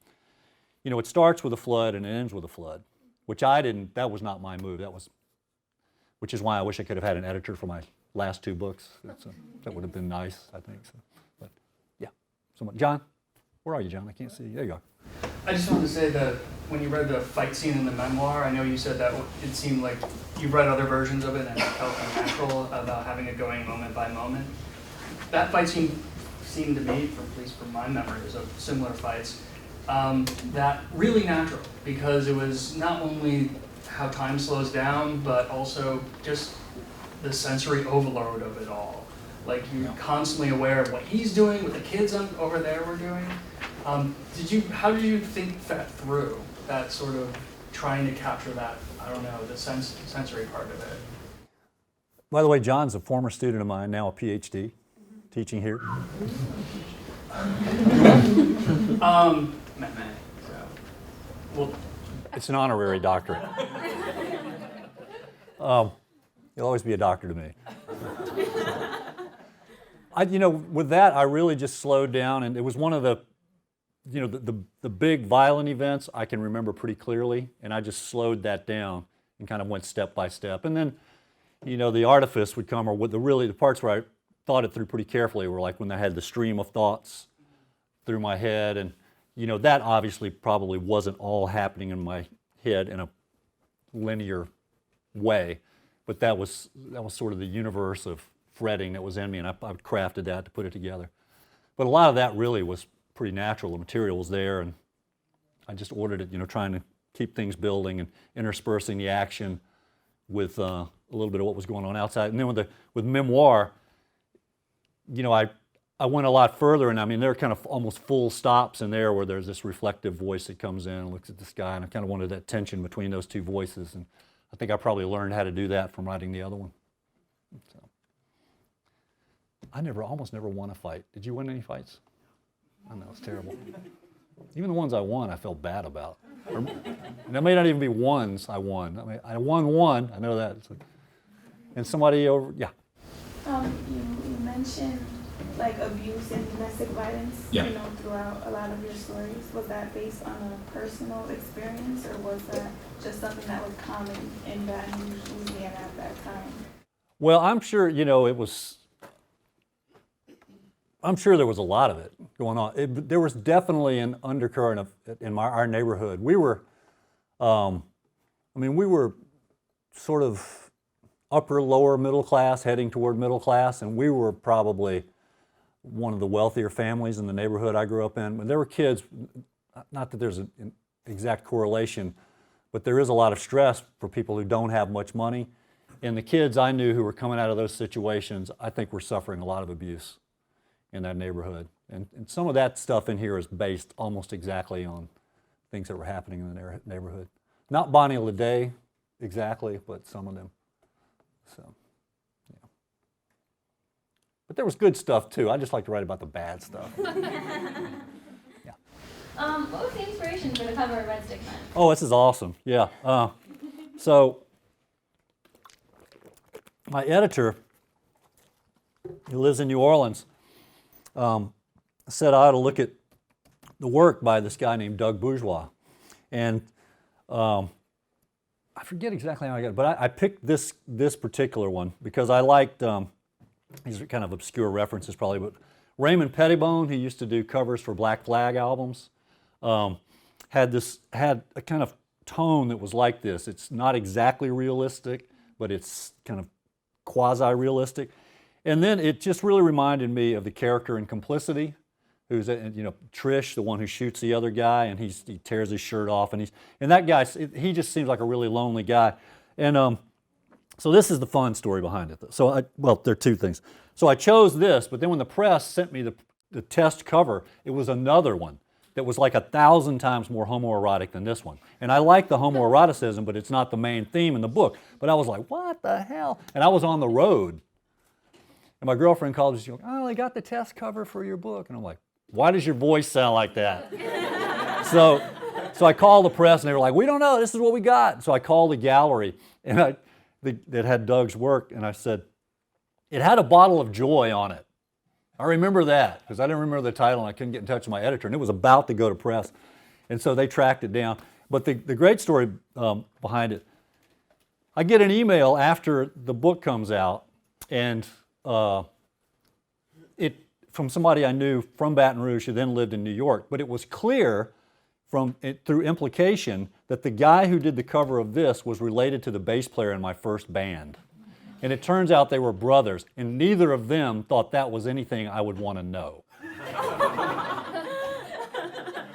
it starts with a flood and it ends with a flood, which that was not my move. Which is why I wish I could have had an editor for my last 2 books. That would have been nice, I think. So, but yeah. So, John, where are you, John? I can't see you. There you are. I just wanted to say that when you read the fight scene in the memoir, I know you said that it seemed like you read other versions of it and it felt unnatural about having it going moment by moment. That fight scene seemed to me, at least from my memories of similar fights, that really natural, because it was not only how time slows down, but also just the sensory overload of it all. Like, you're constantly aware of what he's doing, what the kids over there were doing. How did you think that through, that sort of trying to capture that, the sensory part of it? By the way, John's a former student of mine, now a PhD, teaching here. It's an honorary doctorate. You'll always be a doctor to me. With that, I really just slowed down, and it was one of the big violent events I can remember pretty clearly, and I just slowed that down and kind of went step by step. And then, the artifice would come, or the parts where I thought it through pretty carefully were like when I had the stream of thoughts through my head, and that obviously probably wasn't all happening in my head in a linear way, but that was sort of the universe of fretting that was in me, and I crafted that to put it together. But a lot of that really was pretty natural. The material was there, and I just ordered it, trying to keep things building and interspersing the action with a little bit of what was going on outside. And then with memoir, I went a lot further, and there are kind of almost full stops in there where there's this reflective voice that comes in and looks at the sky, and I kind of wanted that tension between those 2 voices, and I think I probably learned how to do that from writing the other one. So, I almost never won a fight. Did you win any fights? I know, it's terrible. Even the ones I won, I felt bad about. And there may not even be ones I won. I mean, I won one, I know that. And somebody over, yeah. You mentioned like abuse and domestic violence, Yeah. throughout a lot of your stories. Was that based on a personal experience, or was that just something that was common in Baton Rouge, Louisiana at that time? Well, I'm sure, I'm sure there was a lot of it going on. There was definitely an undercurrent in our neighborhood. We were, we were sort of upper, lower middle class, heading toward middle class, and we were probably one of the wealthier families in the neighborhood I grew up in. When there were kids, not that there's an exact correlation, but there is a lot of stress for people who don't have much money. And the kids I knew who were coming out of those situations, I think were suffering a lot of abuse in that neighborhood. And some of that stuff in here is based almost exactly on things that were happening in the neighborhood. Not Bonnie Lede exactly, but some of them. So, yeah. But there was good stuff too. I just like to write about the bad stuff. Yeah. What was the inspiration for the cover of Red Stick Men? Oh, this is awesome. Yeah. So my editor, who lives in New Orleans, said I ought to look at the work by this guy named Doug Bourgeois. And I forget exactly how I got it, but I picked this particular one because I liked, these are kind of obscure references probably, but Raymond Pettibone, who used to do covers for Black Flag albums, had a kind of tone that was like this. It's not exactly realistic, but it's kind of quasi-realistic. And then it just really reminded me of the character in Complicity, who's, Trish, the one who shoots the other guy, and he tears his shirt off, and that guy, he just seems like a really lonely guy. And so this is the fun story behind it. So there are two things. So I chose this, but then when the press sent me the test cover, it was another one that was like 1,000 times more homoerotic than this one. And I like the homoeroticism, but it's not the main theme in the book. But I was like, what the hell? And I was on the road. And my girlfriend called me, she goes, oh, I got the test cover for your book. And I'm like, why does your voice sound like that? So I called the press, and they were like, we don't know, this is what we got. So I called the gallery and that had Doug's work, and I said, it had a bottle of joy on it. I remember that, because I didn't remember the title, and I couldn't get in touch with my editor, and it was about to go to press. And so they tracked it down. But the great story behind it, I get an email after the book comes out, and from somebody I knew from Baton Rouge who then lived in New York, but it was clear through implication that the guy who did the cover of this was related to the bass player in my first band. And it turns out they were brothers, and neither of them thought that was anything I would want to know.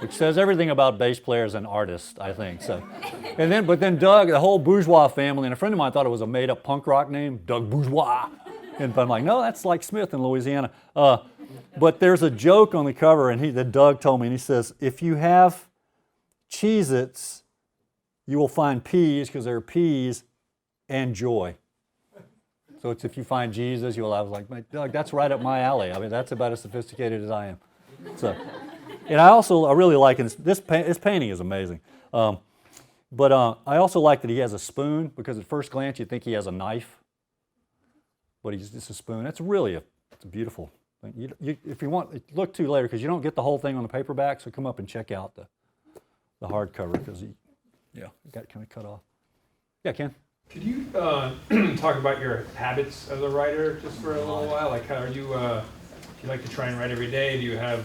Which says everything about bass players and artists, I think. So, but then Doug, the whole Bourgeois family, and a friend of mine thought it was a made-up punk rock name, Doug Bourgeois. But I'm like, no, that's like Smith in Louisiana. But there's a joke on the cover, and that Doug told me, and he says, if you have Cheez-Its, you will find peas, because there are peas, and joy. So it's if you find Jesus, I was like, Doug, that's right up my alley. I mean, that's about as sophisticated as I am. So, and I really like it. This painting is amazing. But I also like that he has a spoon, because at first glance you'd think he has a knife. But it's a spoon. It's a beautiful thing. If you want, look too later, because you don't get the whole thing on the paperback, so come up and check out the hardcover, because it got kind of cut off. Yeah, Ken? Could you talk about your habits as a writer just for a little while? Like, how are you, do you like to try and write every day? Do you have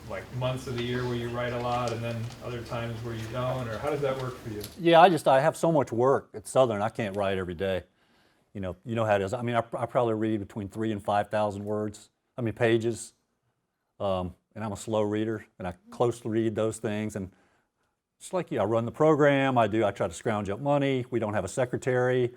like months of the year where you write a lot and then other times where you don't? Or how does that work for you? Yeah, I have so much work at Southern, I can't write every day. You know how it is. I mean, I probably read between 3,000 and 5,000 pages. And I'm a slow reader, and I closely read those things. And just like you, I run the program. I try to scrounge up money. We don't have a secretary.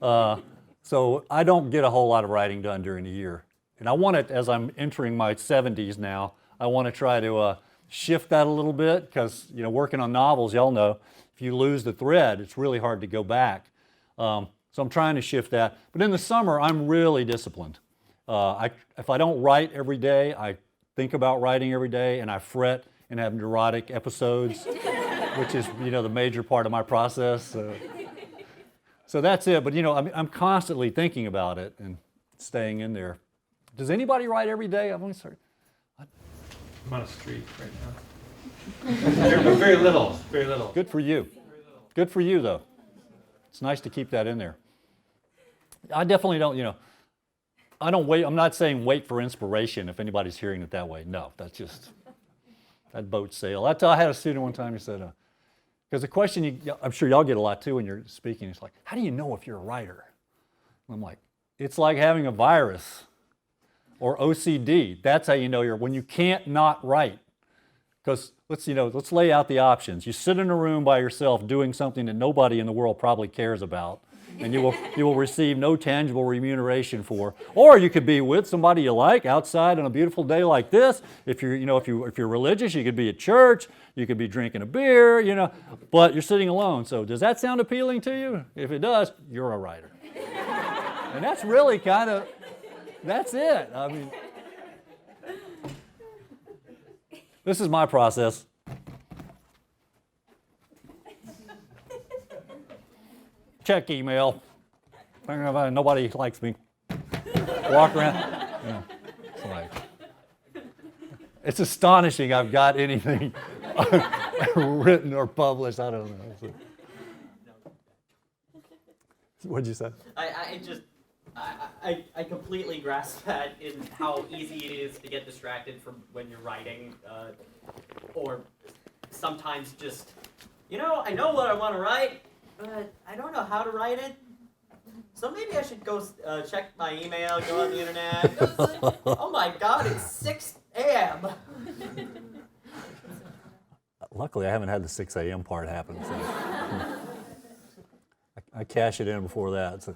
So I don't get a whole lot of writing done during the year. And I want it, as I'm entering my 70s now, I want to try to shift that a little bit, because working on novels, y'all know, if you lose the thread, it's really hard to go back. So I'm trying to shift that. But in the summer, I'm really disciplined. If I don't write every day, I think about writing every day, and I fret and have neurotic episodes, which is, the major part of my process. So that's it. But, I'm constantly thinking about it and staying in there. Does anybody write every day? I'm only sorry. I'm on a streak right now. Very little, very little. Good for you. Good for you, though. It's nice to keep that in there. I definitely don't, I don't wait. I'm not saying wait for inspiration if anybody's hearing it that way. No, that's just, that boat sail. I had a student one time who said, because the question I'm sure y'all get a lot too when you're speaking, it's like, how do you know if you're a writer? And I'm like, it's like having a virus or OCD. That's how you know when you can't not write. Because let's lay out the options. You sit in a room by yourself doing something that nobody in the world probably cares about, and you will receive no tangible remuneration for. Or you could be with somebody you like outside on a beautiful day like this. If you're religious, you could be at church. You could be drinking a beer. But you're sitting alone. So does that sound appealing to you? If it does, you're a writer. And that's really that's it. I mean. This is my process. Check email. Nobody likes me. Walk around. Yeah. It's astonishing I've got anything written or published. I don't know. What'd you say? I completely grasp that in how easy it is to get distracted from when you're writing, or sometimes just, I know what I want to write, but I don't know how to write it. So maybe I should go check my email, go on the internet. Oh my God, it's 6 a.m. Luckily, I haven't had the 6 a.m. part happen. So. I cash it in before that. So.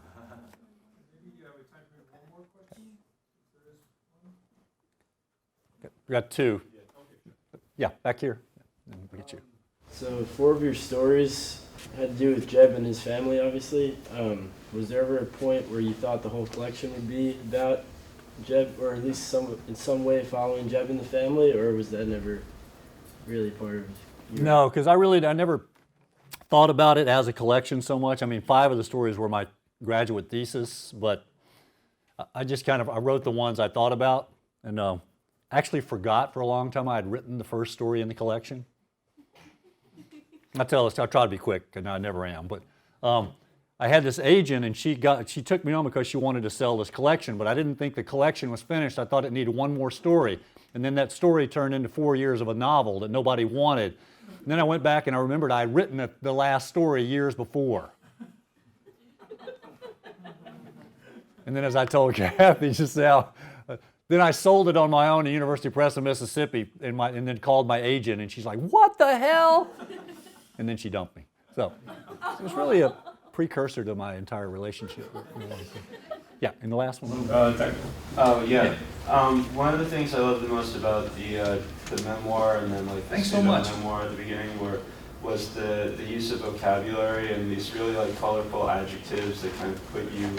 We got two. Yeah, back here. And we get you. So 4 of your stories had to do with Jeb and his family, obviously. Was there ever a point where you thought the whole collection would be about Jeb, or at least in some way following Jeb and the family, or was that never really part of your... No, because I never thought about it as a collection so much. I mean, 5 of the stories were my graduate thesis, but I just I wrote the ones I thought about, and actually forgot for a long time I had written the first story in the collection. I'll try to be quick, and I never am. But I had this agent, and she took me on because she wanted to sell this collection, but I didn't think the collection was finished. I thought it needed one more story. And then that story turned into 4 years of a novel that nobody wanted. And then I went back and I remembered I had written the last story years before. And then as I told Kathy just now, then I sold it on my own to University Press of Mississippi and then called my agent, and she's like, what the hell? And then she dumped me. So it was really a precursor to my entire relationship. Yeah, and the last one. One of the things I love the most about the memoir and then the memoir at the beginning was the use of vocabulary and these really colorful adjectives that kind of put you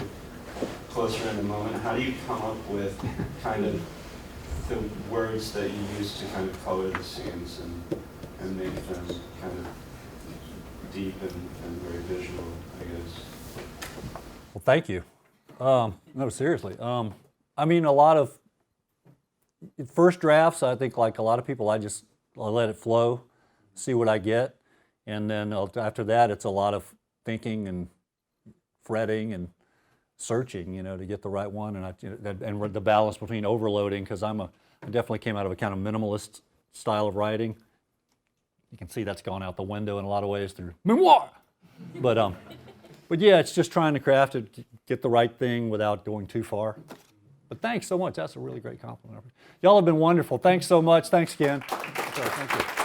closer in the moment. How do you come up with kind of the words that you use to kind of color the scenes and make them kind of deep and very visual, I guess? Well, thank you. No, seriously. I mean, a lot of first drafts, I think like a lot of people, I let it flow, see what I get. And then after that, it's a lot of thinking and fretting and searching, to get the right one. And the balance between overloading, because I definitely came out of a kind of minimalist style of writing. You can see that's gone out the window in a lot of ways through memoir. But yeah, it's just trying to craft it, get the right thing without going too far. But thanks so much. That's a really great compliment. Y'all have been wonderful. Thanks so much. Thanks again. Thank you.